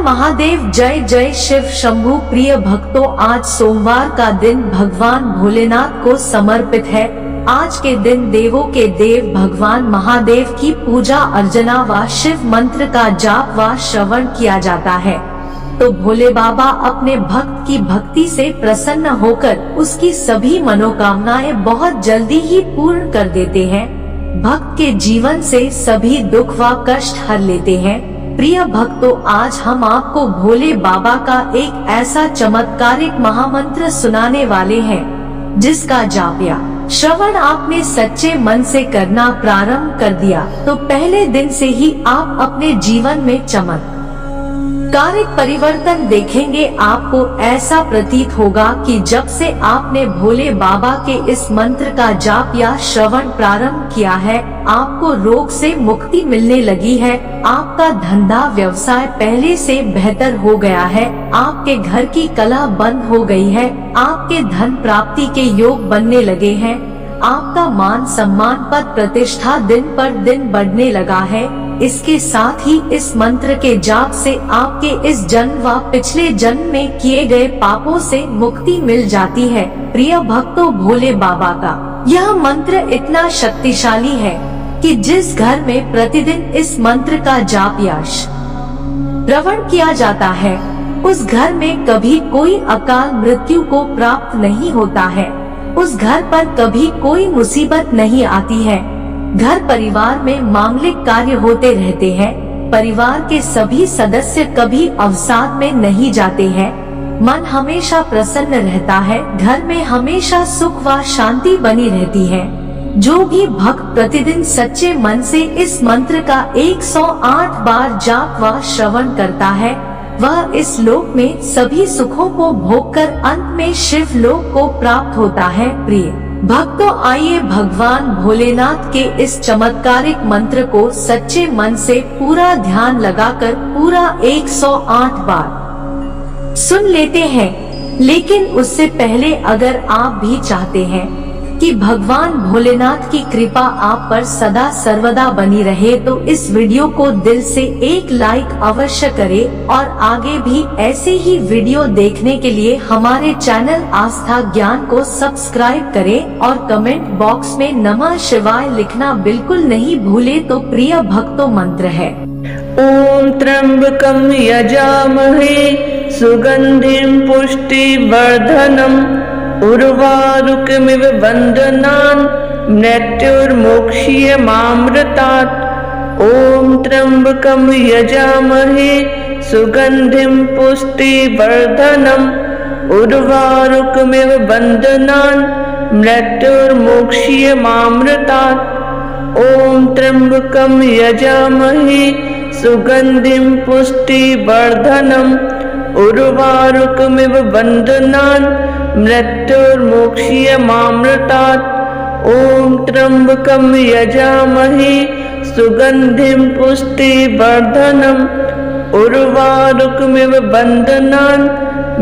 महादेव, जय जय शिव शंभू। प्रिय भक्तों, आज सोमवार का दिन भगवान भोलेनाथ को समर्पित है। आज के दिन देवों के देव भगवान महादेव की पूजा अर्चना व शिव मंत्र का जाप व श्रवण किया जाता है। तो भोले बाबा अपने भक्त की भक्ति से प्रसन्न होकर उसकी सभी मनोकामनाएं बहुत जल्दी ही पूर्ण कर देते हैं। भक्त के जीवन से सभी दुख व कष्ट हर लेते हैं। प्रिय भक्तों, आज हम आपको भोले बाबा का एक ऐसा चमत्कारिक महामंत्र सुनाने वाले हैं, जिसका जाप या श्रवण आपने सच्चे मन से करना प्रारंभ कर दिया तो पहले दिन से ही आप अपने जीवन में चमत्कारिक परिवर्तन देखेंगे। आपको ऐसा प्रतीत होगा कि जब से आपने भोले बाबा के इस मंत्र का जाप या श्रवण प्रारंभ किया है, आपको रोग से मुक्ति मिलने लगी है। आपका धंधा व्यवसाय पहले से बेहतर हो गया है। आपके घर की कलह बंद हो गई है। आपके धन प्राप्ति के योग बनने लगे हैं। आपका मान सम्मान पद प्रतिष्ठा दिन पर दिन बढ़ने लगा है। इसके साथ ही इस मंत्र के जाप से आपके इस जन्म व पिछले जन्म में किए गए पापों से मुक्ति मिल जाती है। प्रिय भक्तों, भोले बाबा का यह मंत्र इतना शक्तिशाली है कि जिस घर में प्रतिदिन इस मंत्र का जाप या श्रवण किया जाता है, उस घर में कभी कोई अकाल मृत्यु को प्राप्त नहीं होता है। उस घर पर कभी कोई मुसीबत नहीं आती है। घर परिवार में मांगलिक कार्य होते रहते हैं। परिवार के सभी सदस्य कभी अवसाद में नहीं जाते हैं। मन हमेशा प्रसन्न रहता है। घर में हमेशा सुख व शांति बनी रहती है। जो भी भक्त प्रतिदिन सच्चे मन से इस मंत्र का 108 बार जाप व श्रवण करता है, वह इस लोक में सभी सुखों को भोगकर अंत में शिव लोक को प्राप्त होता है। प्रिय भक्तों, आइए भगवान भोलेनाथ के इस चमत्कारिक मंत्र को सच्चे मन से पूरा ध्यान लगाकर पूरा 108 बार सुन लेते हैं। लेकिन उससे पहले अगर आप भी चाहते हैं कि भगवान भोलेनाथ की कृपा आप पर सदा सर्वदा बनी रहे, तो इस वीडियो को दिल से एक लाइक अवश्य करें और आगे भी ऐसे ही वीडियो देखने के लिए हमारे चैनल आस्था ज्ञान को सब्सक्राइब करें और कमेंट बॉक्स में नमः शिवाय लिखना बिल्कुल नहीं भूले। तो प्रिय भक्तों, मंत्र है ओम त्र्यंबकं यजामहे सुगंधिं पुष्टिवर्धनम् उर्वारुकमिव बन्धनान् मृत्युर्मोक्ष्यमामृतात्। ओम त्र्यंबकं यजामहे सुगंधिं पुष्टिवर्धनम् उर्वारुकमिव बन्धनान् मृत्युर्मोक्ष्यमामृतात्। ओम त्र्यंबकं यजामहे सुगंधिं पुष्टिवर्धनम् उर्वारुकमिव बन्धनान् मृत्युर्मोक्ष्यमामृतात्। ओम त्र्यंबकं यजामहे सुगंधिं पुष्टिवर्धनम् उर्वारुकमिव बन्धनान्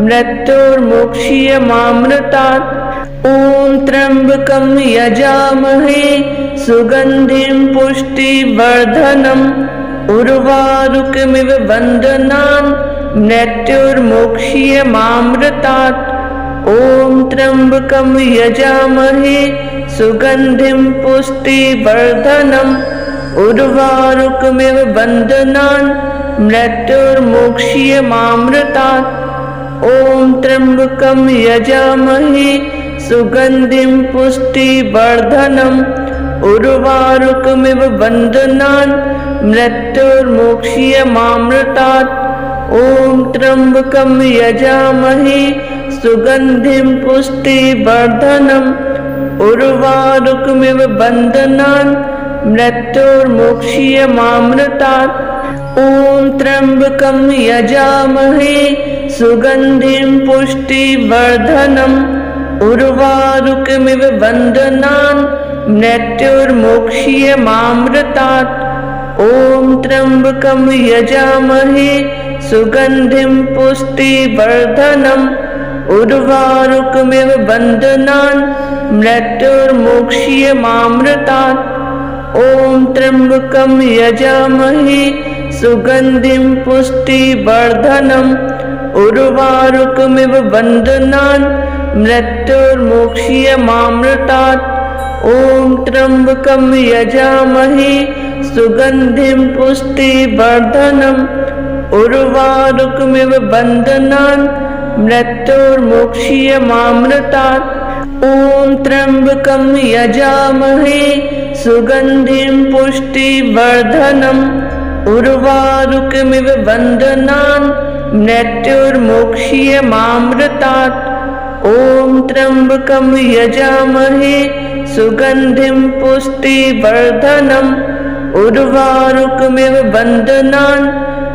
मृत्युर्मोक्ष्यमामृतात्। ओम त्र्यंबकं यजामहे सुगंधिं पुष्टिवर्धनम् उर्वारुकमिव बन्धनान् मृत्युर्मोक्ष्यमामृतात्। ओम त्र्यंबकं यजामहे सुगंधिं पुष्टिवर्धनम् उर्वारुकमिव बन्धनान् मृत्युर्मोक्ष्यमामृतात्। ओम त्र्यंबकं यजामहे सुगंधिं पुष्टिवर्धनम् उर्वारुकमिव बन्धनान् मृत्युर्मोक्ष्यमामृतात्। ओम त्र्यंबकं यजामहे सुगंधिं पुष्टिवर्धनम् उर्वारुकमिव बन्धनान् मृत्युर्मोक्ष्यमामृतात्। ओम त्र्यंबकं यजामहे सुगंधिं पुष्टिवर्धनम् उर्वारुकमिव बन्धनान् मृत्युर्मोक्ष्यमामृतात्। ओम त्र्यंबकं यजामहे सुगंधिं पुष्टिवर्धनम् उर्वारुकमिव बन्धनान् मृत्युर्मोक्ष्यमामृतात्। ओम त्र्यंबकं यजामहे सुगन्धिं पुष्टिवर्धनम् उर्वारुकमिव बन्धनान् मृत्युर्मोक्ष्यमामृतात्। ॐ त्र्यम्बकं यजामहे सुगन्धिं पुष्टिवर्धनम् उर्वारुकमिव बन्धनान् मृत्युर्मोक्ष्यमामृतात्। ॐ त्र्यम्बकं यजामहे सुगन्धिं पुष्टिवर्धनम् उर्वारुकमिव बन्धनान् मृत्युर्मोक्ष्यमामृतात्। ॐ त्र्यम्बकं यजामहे सुगन्धिं पुष्टिवर्धनम् उर्वारुकमिव बन्धनान्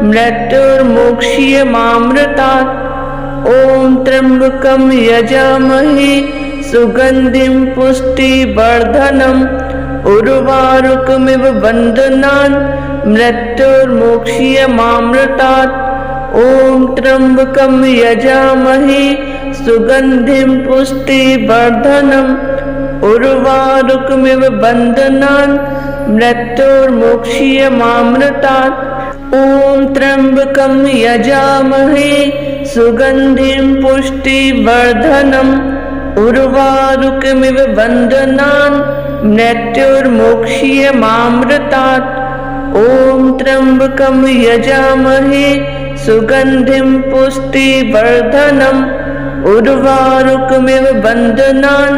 मृत्युर्मोक्ष्यमामृतात्। ॐ त्र्यम्बकं यजामहे सुगन्धिं पुष्टिवर्धनम् उर्वारुकमिव बन्धनान् मृत्युर्मोक्ष्यमामृतात्। ॐ त्र्यम्बकं यजामहे सुगन्धिं पुष्टिवर्धनम् उर्वारुकमिव बन्धनान् मृत्युर्मोक्ष्यमामृतात्। ॐ त्र्यम्बकं यजामहे सुगन्धिं पुष्टिवर्धनम् उर्वारुकमिव बन्धनान् मृत्युर्मोक्ष्यमामृतात्। ॐ त्र्यम्बकं यजामहे सुगन्धिं पुष्टिवर्धनम् उर्वारुकमिव बन्धनान्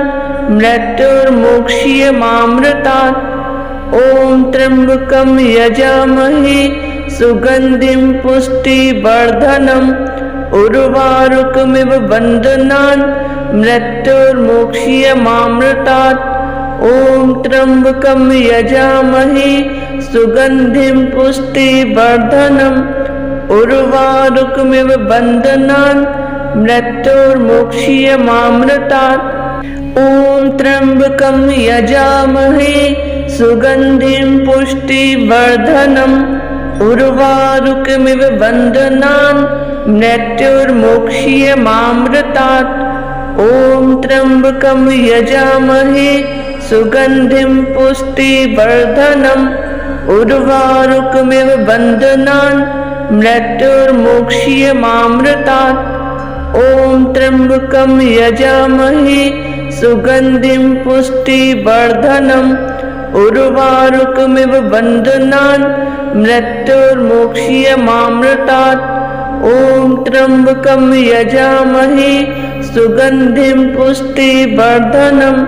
मृत्युर्मोक्ष्यमामृतात्। ॐ त्र्यम्बकं यजामहे सुगन्धिं पुष्टिवर्धनम् उर्वारुकमिव बन्धनान् मृत्युर्मोक्ष्यमामृतात्। ॐ त्र्यम्बकं यजामहे सुगन्धिं पुष्टिवर्धनम् उर्वारुकमिव बन्धनान् मृत्युर्मोक्ष्यमामृतात्। ॐ त्र्यम्बकं यजामहे सुगन्धिं पुष्टिवर्धनम् उर्वारुकमिव बन्धनान् मृत्युर्मोक्ष्यमामृतात्। ॐ त्र्यम्बकं यजामहे सुगन्धिं पुष्टिवर्धनम् उर्वारुकमिव बन्धनान् मृत्युर्मोक्ष्यमामृतात्। ॐ त्र्यम्बकं यजामहे सुगन्धिं पुष्टिवर्धनम् उर्वारुकमिव बन्धनान् मृत्युर्मोक्ष्यमामृतात्। ॐ त्र्यम्बकं यजामहे सुगन्धिं पुष्टिवर्धनम्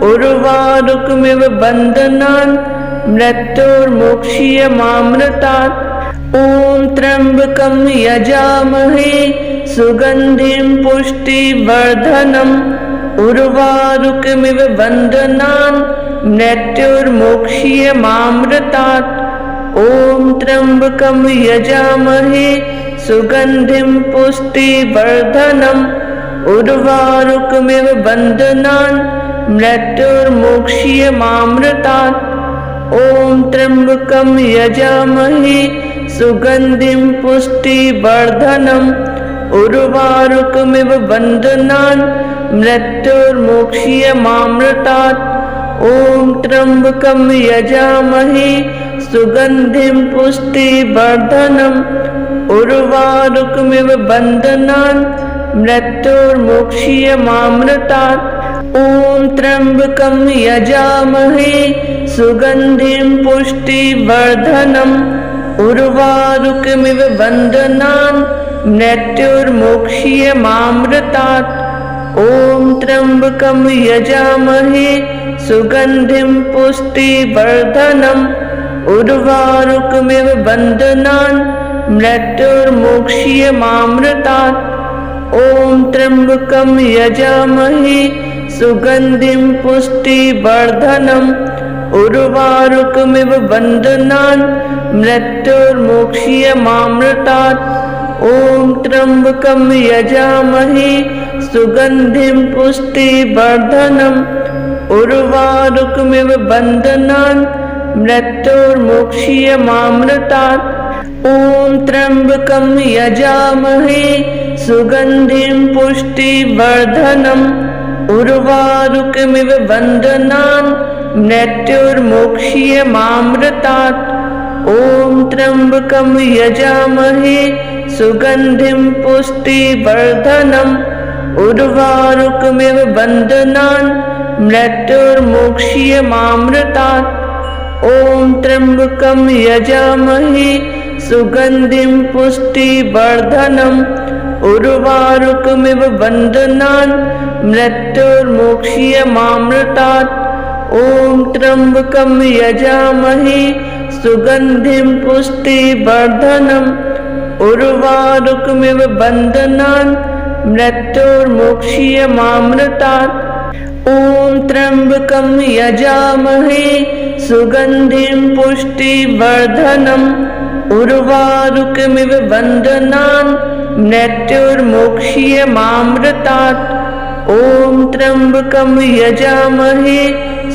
उर्वारुकमिव बन्धनान् मृत्युर्मोक्ष्यमामृतात्। ॐ त्र्यम्बकं यजामहे सुगन्धिं पुष्टिवर्धनम् उर्वारुकमिव बन्धनान् मृत्युर्मोक्ष्यमामृतात्। ॐ त्र्यम्बकं यजामहे सुगन्धिं पुष्टिवर्धनम् उर्वारुकमिव बन्धनान् मृत्युर्मोक्ष्यमामृतात्। ॐ त्र्यम्बकं यजामहे सुगन्धिं पुष्टिवर्धनम् उर्वारुकमिव बन्धनान् मृत्युर्मोक्ष्यमामृतात्। ॐ त्र्यम्बकं यजामहे सुगन्धिं पुष्टिवर्धनम् उर्वारुकमिव बन्धनान् मृत्युर्मोक्ष्यमामृतात्। ॐ त्र्यम्बकं यजामहे सुगन्धिं पुष्टिवर्धनम् उर्वारुकमिव बन्धनान् मृत्युर्मोक्ष्यमामृतात्। ॐ त्र्यम्बकं यजामहे सुगन्धिं पुष्टिवर्धनम् उर्वारुकमिव बन्धनान् मृत्युर्मोक्ष्यमामृतात्। ॐ त्र्यम्बकं यजामहे सुगन्धिं पुष्टिवर्धनम् उर्वारुकमिव बन्धनान् मृत्युर्मोक्ष्यमामृतात्। ॐ त्र्यम्बकं यजामहे सुगन्धिं पुष्टिवर्धनम् उर्वारुकमिव बन्धनान् मृत्युर्मोक्ष्यमामृतात्। ॐ त्र्यम्बकं यजामहे सुगन्धिं पुष्टिवर्धनम् उर्वारुकमिव बन्धनान् मृत्युर्मोक्ष्यमामृतात्। ॐ त्र्यम्बकं यजामहे सुगन्धिं पुष्टिवर्धनम् उर्वारुकमिव बन्धनान् मृत्युर्मोक्ष्यमामृतात् ॐ त्र्यम्बकं यजामहे सुगन्धिं पुष्टिवर्धनम् उर्वारुकमिव बन्धनान् मृत्युर्मोक्ष्यमामृतात् ॐ त्र्यम्बकं यजामहे सुगन्धिं पुष्टिवर्धनम् उर्वारुकमिव बन्धनान् मृत्युर्मोक्ष्यमामृतात् ॐ त्र्यम्बकं यजामहे सुगन्धिं पुष्टिवर्धनम् उर्वारुकमिव बन्धनान् मृत्युर्मोक्ष्यमामृतात् ॐ त्र्यम्बकं यजामहे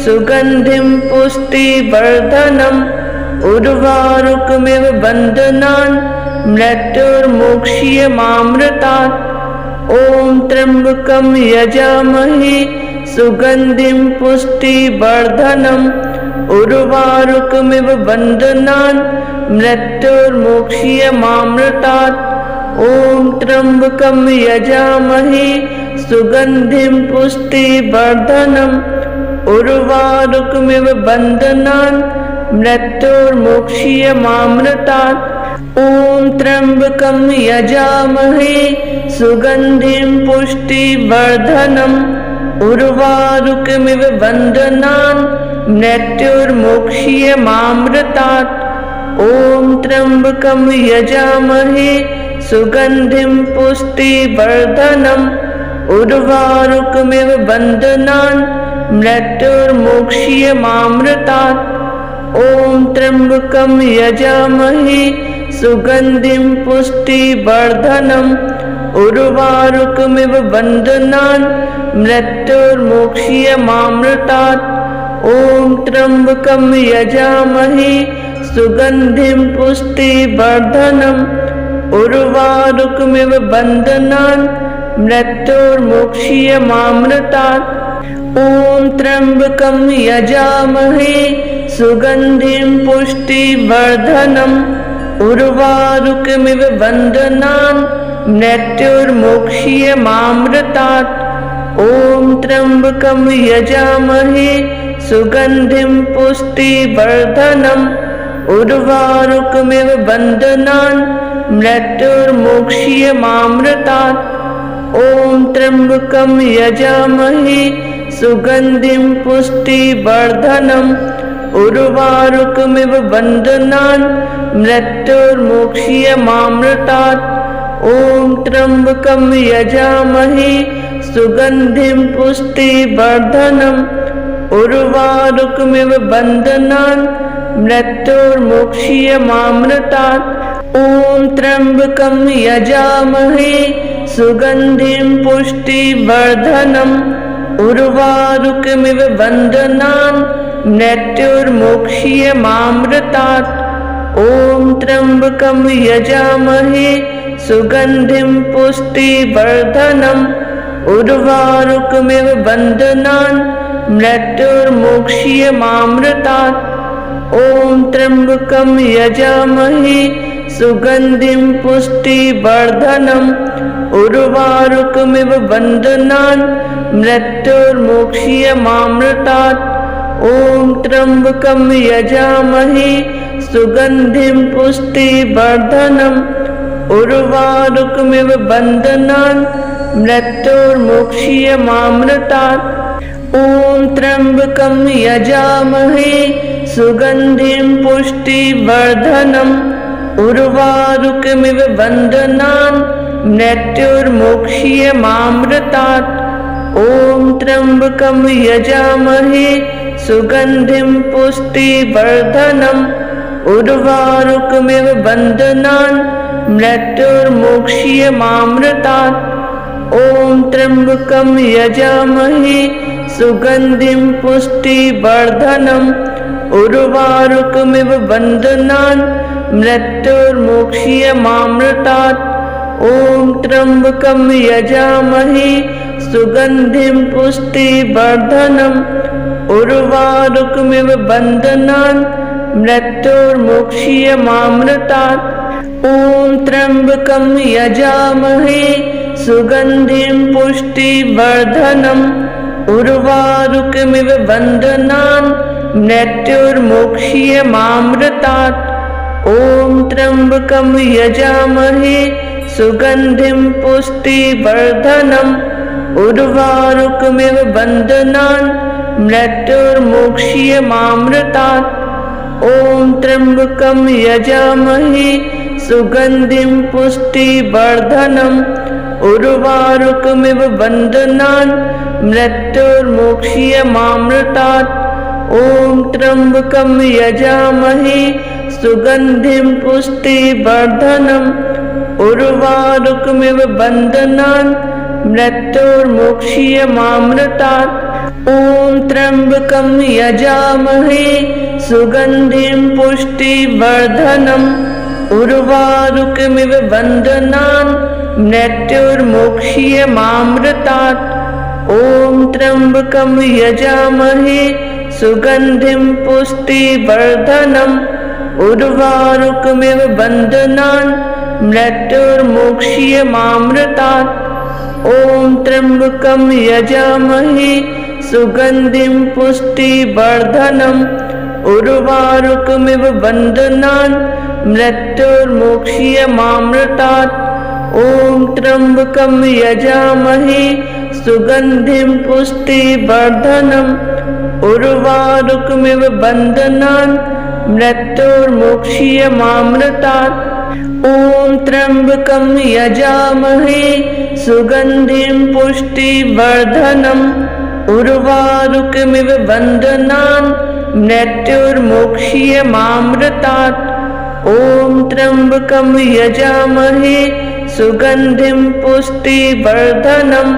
सुगन्धिं पुष्टिवर्धनम् उर्वारुकमिव बन्धनान् मृत्युर्मोक्ष्यमामृतात् ॐ त्र्यम्बकं यजामहे सुगन्धिं पुष्टिवर्धनम् उर्वारुकमिव बन्धनान् मृत्युर्मोक्ष्यमामृतात् ॐ त्र्यम्बकं यजामहे सुगन्धिं पुष्टिवर्धनम् उर्वारुकमिव बन्धनान् मृत्युर्मोक्ष्यमामृतात् ॐ त्र्यम्बकं यजामहे सुगन्धिं पुष्टिवर्धनम् उर्वारुकमिव बन्धनान् मृत्युर्मोक्ष्यमामृतात् ॐ त्र्यम्बकं यजामहे सुगन्धिं पुष्टिवर्धनम् उर्वारुकमिव बन्धनान् मृत्युर्मोक्ष्यमामृतात् ॐ त्र्यम्बकं यजामहे सुगन्धिं पुष्टिवर्धनम् उर्वारुकमिव बन्धनान् मृत्युर्मोक्ष्यमामृतात् ॐ त्र्यम्बकं यजामहे सुगन्धिं पुष्टिवर्धनम् उर्वारुकमिव बन्धनान् मृत्युर्मोक्ष्यमामृतात् ॐ त्र्यम्बकं यजामहे सुगन्धिं पुष्टिवर्धनम् उर्वारुकमिव बन्धनान् मृत्युर्मोक्ष्यमामृतात् ॐ त्र्यम्बकं यजामहे सुगन्धिं पुष्टिवर्धनम् उर्वारुकमिव बन्धनान् मृत्युर्मोक्ष्यमामृतात् ॐ त्र्यम्बकं यजामहे सुगन्धिं पुष्टिवर्धनम् उर्वारुकमिव बन्धनान् मृत्युर्मोक्ष्यमामृतात् ॐ त्र्यम्बकं यजामहे सुगन्धिं पुष्टिवर्धनम् उर्वारुकमिव बन्धनान् मृत्युर्मोक्ष्यमामृतात् ॐ त्र्यम्बकं यजामहे सुगन्धिं पुष्टिवर्धनम् उर्वारुकमिव बन्धनान् मृत्युर्मोक्ष्यमामृतात् ॐ त्र्यम्बकं यजामहे सुगन्धिं पुष्टिवर्धनम् उर्वारुकमिव बन्धनान् मृत्युर्मोक्ष्यमामृतात् ॐ त्र्यम्बकं यजामहे सुगन्धिं पुष्टिवर्धनम् उर्वारुकमिव बन्धनान् मृत्युर्मोक्ष्यमामृतात् ॐ त्र्यम्बकं यजामहे सुगन्धिं पुष्टिवर्धनम् उर्वारुकमिव बन्धनान् मृत्युर्मोक्ष्यमामृतात् ॐ त्र्यम्बकं यजामहे सुगन्धिं पुष्टिवर्धनम् उर्वारुकमिव बन्धनान् मृत्युर्मोक्ष्यमामृतात् ॐ त्र्यम्बकं यजामहे सुगन्धिं पुष्टिवर्धनम् उर्वारुकमिव बन्धनान् मृत्युर्मोक्ष्यमामृतात् ॐ त्र्यम्बकं यजामहे सुगन्धिं पुष्टिवर्धनम् उर्वारुकमिव बन्धनान् मृत्युर्मोक्ष्यमामृतात् ॐ त्र्यम्बकं यजामहे सुगन्धिं पुष्टिवर्धनम् उर्वारुकमिव बन्धनान् मृत्युर्मुक्षीयमामृतात्। ॐ त्र्यम्बकं यजामहे सुगन्धिं पुष्टिवर्धनम् उर्वारुकमिव बन्धनान् मृत्युर्मुक्षीयमामृतात्। ॐ त्र्यम्बकं यजामहे सुगन्धिं पुष्टिवर्धनम् उर्वारुकमिव बन्धनान् मृत्युर्मुक्षीयमामृतात्। ॐ त्र्यम्बकं यजामहे सुगन्धिं पुष्टिवर्धनम् उर्वारुकमिव बन्धनान् मृत्युर्मुक्षीयमामृतात्। ॐ त्र्यम्बकं यजामहे सुगन्धिं पुष्टिवर्धनम् उर्वारुकमिव बन्धनान् मृत्युर्मुक्षीयमामृतात्। ॐ त्र्यम्बकं यजामहे सुगन्धिं पुष्टिवर्धनम् उर्वारुकमिव बन्धनान् मृत्युर्मुक्षीयमामृतात्। ॐ त्र्यम्बकं यजामहे सुगन्धिं पुष्टिवर्धनम् उर्वारुकमिव बन्धनान् मृत्युर्मुक्षीयमामृतात्। ॐ त्र्यम्बकं यजामहे सुगन्धिं पुष्टिवर्धनम् उर्वारुकमिव बन्धनान् मृत्युर्मुक्षीयमामृतात्। ॐ त्र्यम्बकं यजामहे सुगन्धिं पुष्टिवर्धनम् उर्वारुकमिव बन्धनान् मृत्युर्मुक्षीयमामृतात्। ॐ त्र्यम्बकं यजामहे सुगन्धिं पुष्टिवर्धनम् उर्वारुकमिव बन्धनान् मृत्युर्मुक्षीयमामृतात्। ॐ त्र्यम्बकं यजामहे सुगन्धिं पुष्टिवर्धनम्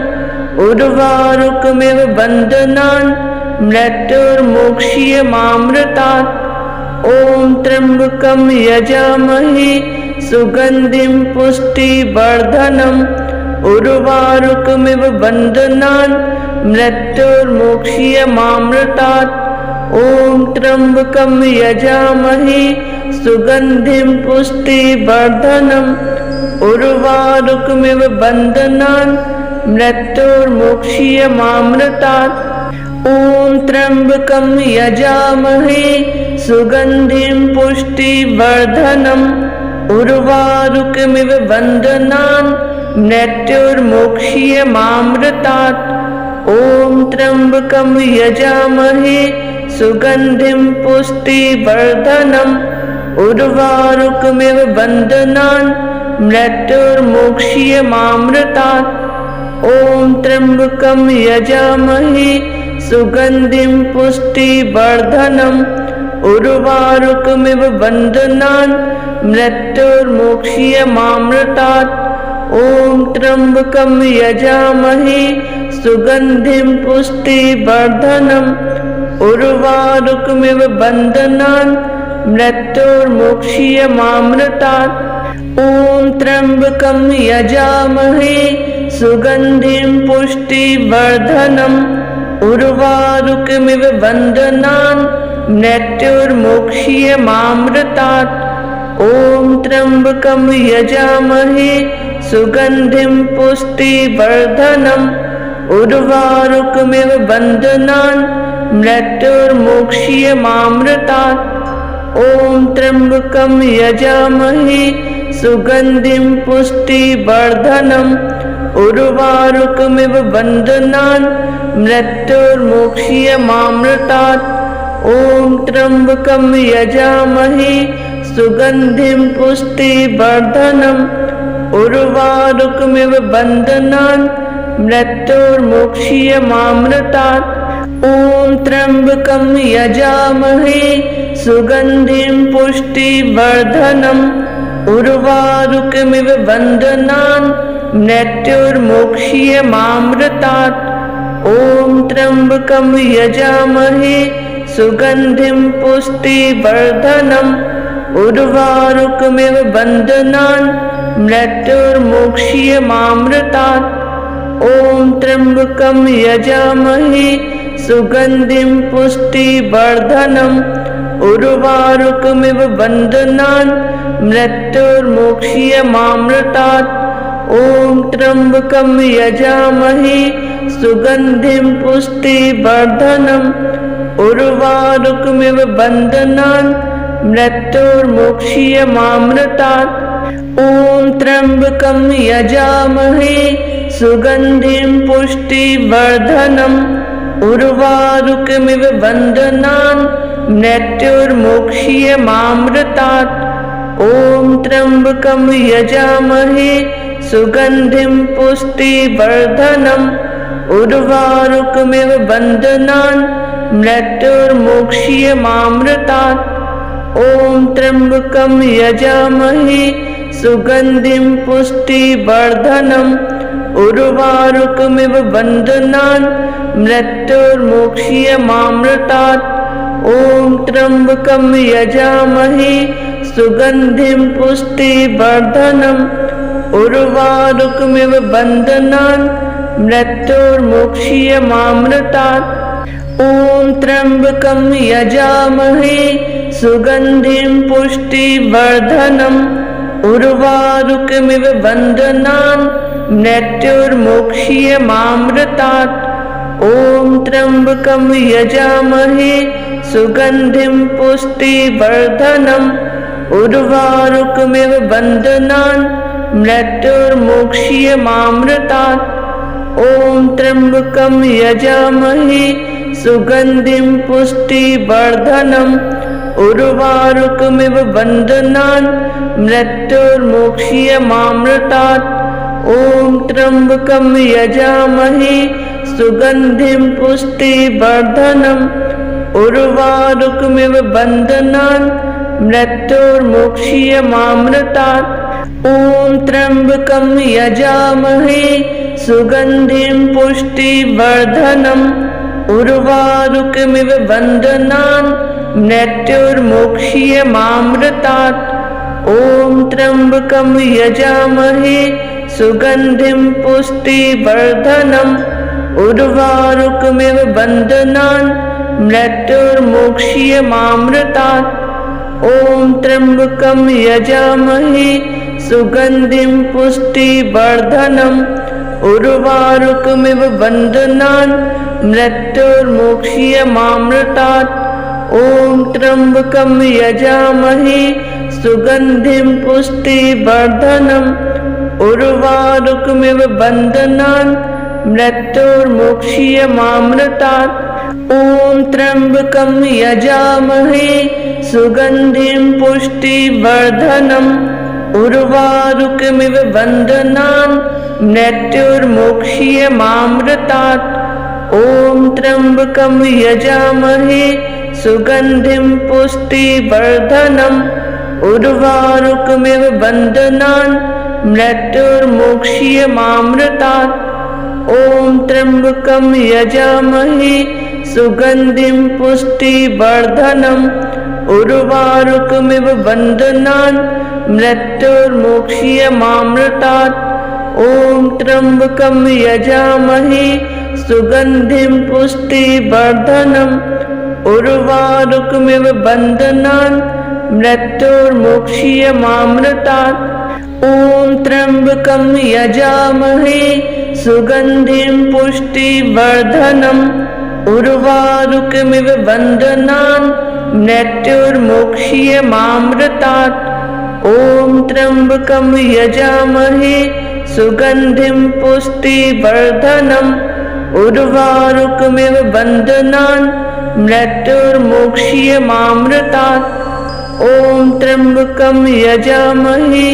उर्वारुकमिव बन्धनान् मृत्युर्मुक्षीयमामृतात्। ॐ त्र्यम्बकं यजामहे सुगन्धिं पुष्टिवर्धनम् उर्वारुकमिव बन्धनान् मृत्युर्मुक्षीयमामृतात्। ॐ त्र्यम्बकं यजामहे सुगन्धिं पुष्टिवर्धनम् उर्वारुकमिव बन्धनान् मृत्युर्मुक्षीयमामृतात्। ॐ त्र्यम्बकं यजामहे सुगन्धिं पुष्टिवर्धनम् उर्वारुकमिव बन्धनान् मृत्युर्मुक्षीयमामृतात्। ॐ त्र्यम्बकं यजामहे सुगन्धिं पुष्टिवर्धनम् उर्वारुकमिव बन्धनान् मृत्युर्मुक्षीयमामृतात्। ॐ त्र्यम्बकं यजामहे सुगन्धिं पुष्टिवर्धनम् उर्वारुकमिव बन्धनान् मृत्युर्मुक्षीयमामृतात्। ॐ त्र्यम्बकं यजामहे सुगन्धिं पुष्टिवर्धनम् उर्वारुकमिव बन्धनान् मृत्युर्मुक्षीयमामृतात्। ॐ त्र्यम्बकं यजामहे सुगन्धिं पुष्टिवर्धनम् उर्वारुकमिव बन्धनान् मृत्युर्मुक्षीयमामृतात्। ॐ त्र्यम्बकं यजामहे सुगन्धिं पुष्टिवर्धनम् उर्वारुकमिव बन्धनान् मृत्युर्मुक्षीयमामृतात्। ॐ त्र्यम्बकं यजामहे सुगन्धिं पुष्टिवर्धनम् उर्वारुकमिव बन्धनान् मृत्युर्मुक्षीयमामृतात्। ॐ त्र्यम्बकं यजामहे सुगन्धिं पुष्टिवर्धनम् उर्वारुकमिव बन्धनान् मृत्युर्मुक्षीयमामृतात्। ॐ त्र्यम्बकं यजामहे सुगन्धिं पुष्टिवर्धनम् उर्वारुकमिव बन्धनान् मृत्युर्मुक्षीयमामृतात्। ॐ त्र्यम्बकं यजामहे सुगन्धिं पुष्टिवर्धनम् उर्वारुकमिव बन्धनान् मृत्युर्मुक्षीयमामृतात्। ॐ त्र्यम्बकं यजामहे सुगन्धिं पुष्टिवर्धनम् उर्वारुकमिव बन्धनान् मृत्युर्मोक्षीयमामृतात्। ॐ त्र्यम्बकं यजामहे सुगन्धिं पुष्टिवर्धनम् उर्वारुकमिव बन्धनान् मृत्युर्मोक्षीयमामृतात्। ॐ त्र्यम्बकं यजामहे सुगन्धिं पुष्टिवर्धनम् उर्वारुकमिव बन्धनान् मृत्युर्मोक्षीयमामृतात्। ॐ त्र्यम्बकं यजामहे सुगन्धिं पुष्टिवर्धनम् उर्वारुकमिव बन्धनान् मृत्युर्मोक्षीयमामृतात्। ॐ त्र्यम्बकं यजामहे सुगन्धिं पुष्टिवर्धनम् उर्वारुकमिव बन्धनान् मृत्युर्मोक्षीयमामृतात्। ॐ त्र्यम्बकं यजामहे सुगन्धिं पुष्टिवर्धनम् उर्वारुकमिव बन्धनान् मृत्युर्मोक्षीयमामृतात्। ॐ त्र्यम्बकं यजामहे सुगन्धिं पुष्टिवर्धनम् उर्वारुकमिव बन्धनान् मृत्युर्मोक्षीयमामृतात्। ॐ त्र्यम्बकं यजामहे सुगन्धिं पुष्टिवर्धनम् उर्वारुकमिव बन्धनान् मृत्युर्मोक्षीयमामृतात्। ॐ त्र्यम्बकं यजामहे सुगन्धिं पुष्टिवर्धनम् उर्वारुकमिव बन्धनान् मृत्युर्मोक्षीयमामृतात्। ॐ त्र्यम्बकं यजामहे सुगन्धिं पुष्टिवर्धनम् उर्वारुकमिव बन्धनान् मृत्युर्मोक्षीयमामृतात्। ॐ त्र्यम्बकं यजामहे सुगन्धिं पुष्टिवर्धनम् उर्वारुकमिव बन्धनान् मृत्युर्मोक्षीयमामृतात्। ॐ त्र्यम्बकं यजामहे सुगन्धिं पुष्टिवर्धनम् उर्वारुकमिव बन्धनान् मृत्युर्मोक्षीयमामृतात्। ॐ त्र्यम्बकं यजामहे सुगन्धिं पुष्टिवर्धनम् उर्वारुकमिव बन्धनान् मृत्युर्मोक्षीयमामृतात्। ॐ त्र्यम्बकं यजामहे सुगन्धिं पुष्टिवर्धनम् उर्वारुकमिव बन्धनान् मृत्युर्मोक्षीयमामृतात्। ॐ त्र्यम्बकं यजामहे सुगन्धिं पुष्टिवर्धनम् उर्वारुकमिव बन्धनान् मृत्युर्मोक्षीयमामृतात्। ॐ त्र्यम्बकं यजामहे सुगन्धिं पुष्टिवर्धनम् उर्वारुकमिव बन्धनान् मृत्युर्मोक्षीयमामृतात्। ॐ त्र्यम्बकं यजामहे सुगन्धिं पुष्टिवर्धनम् उर्वारुकमिव बन्धनान् मृत्युर्मोक्षीयमामृतात्। ॐ त्र्यम्बकं यजामहे सुगन्धिं पुष्टिवर्धनम् उर्वारुकमिव बन्धनान् मृत्युर्मोक्षीयमामृतात्। ॐ त्र्यम्बकं यजामहे सुगन्धिं पुष्टिवर्धनम् उर्वारुकमिव बन्धनान् मृत्युर्मोक्षीयमामृतात्। ॐ त्र्यम्बकं यजामहे सुगन्धिं पुष्टिवर्धनम् उर्वारुकमिव बन्धनान् मृत्युर्मोक्षीयमामृतात्। ॐ त्र्यम्बकं यजामहे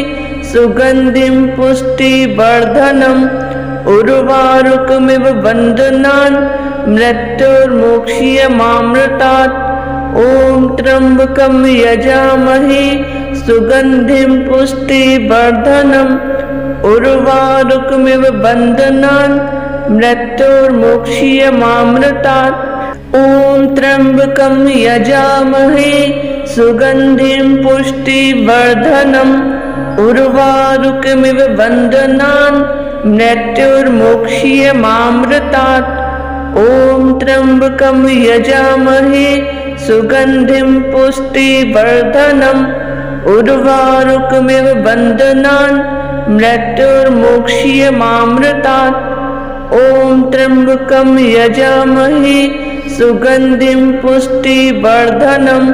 सुगन्धिं पुष्टिवर्धनम् उर्वारुकमिव बन्धनान् मृत्युर्मोक्षीयमामृतात्। ॐ त्र्यम्बकं यजामहे सुगन्धिं पुष्टिवर्धनम् उर्वारुकमिव बन्धनान् मृत्युर्मोक्षीयमामृतात्। ॐ त्र्यम्बकं यजामहे सुगन्धिं पुष्टिवर्धनम् उर्वारुकमिव बन्धनान् मृत्युर्मोक्षीयमामृतात्। ॐ त्र्यम्बकं यजामहे सुगन्धिं पुष्टिवर्धनम् उर्वारुकमिव बन्धनान् मृत्युर्मोक्ष्यमामृतात्। ॐ त्र्यम्बकं यजामहे सुगन्धिं पुष्टिवर्धनम्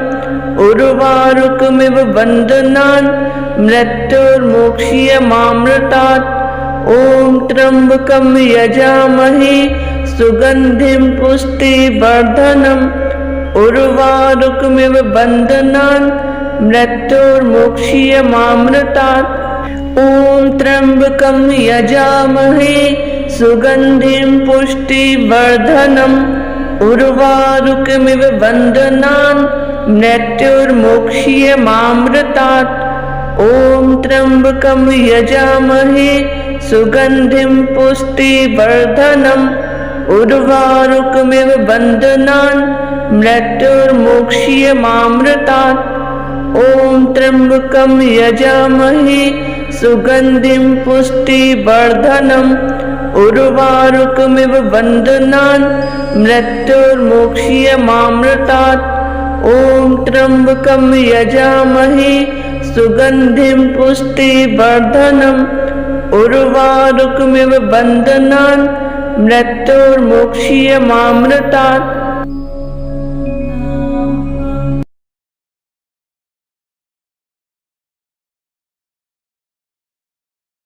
उर्वारुकमिव बन्धनान् मृत्युर्मोक्ष्यमामृतात्। ॐ त्र्यम्बकं यजामहे सुगन्धिं पुष्टिवर्धनम् उर्वारुकमिव बन्धनान् मृत्युर्मोक्ष्यमामृतात्। ॐ त्र्यम्बकं यजामहे सुगन्धिं पुष्टिवर्धनम् उर्वारुकमिव बन्धनान् मृत्युर्मोक्ष्यमामृतात्। ॐ त्र्यम्बकं यजामहे सुगन्धिं पुष्टिवर्धनम् उर्वारुकमिव बन्धनान् मृत्युर्मोक्ष्यमामृतात्। ॐ त्र्यम्बकं यजामहे सुगन्धिं पुष्टिवर्धनम् उर्वारुकमिव बन्धनान् मृत्युर्मोक्ष्यमामृतात्। ॐ त्र्यम्बकं यजामहे सुगन्धिं पुष्टिवर्धनम् उर्वारुकमिव बन्धनान् मृत्युर्मोक्ष्यमामृतात्।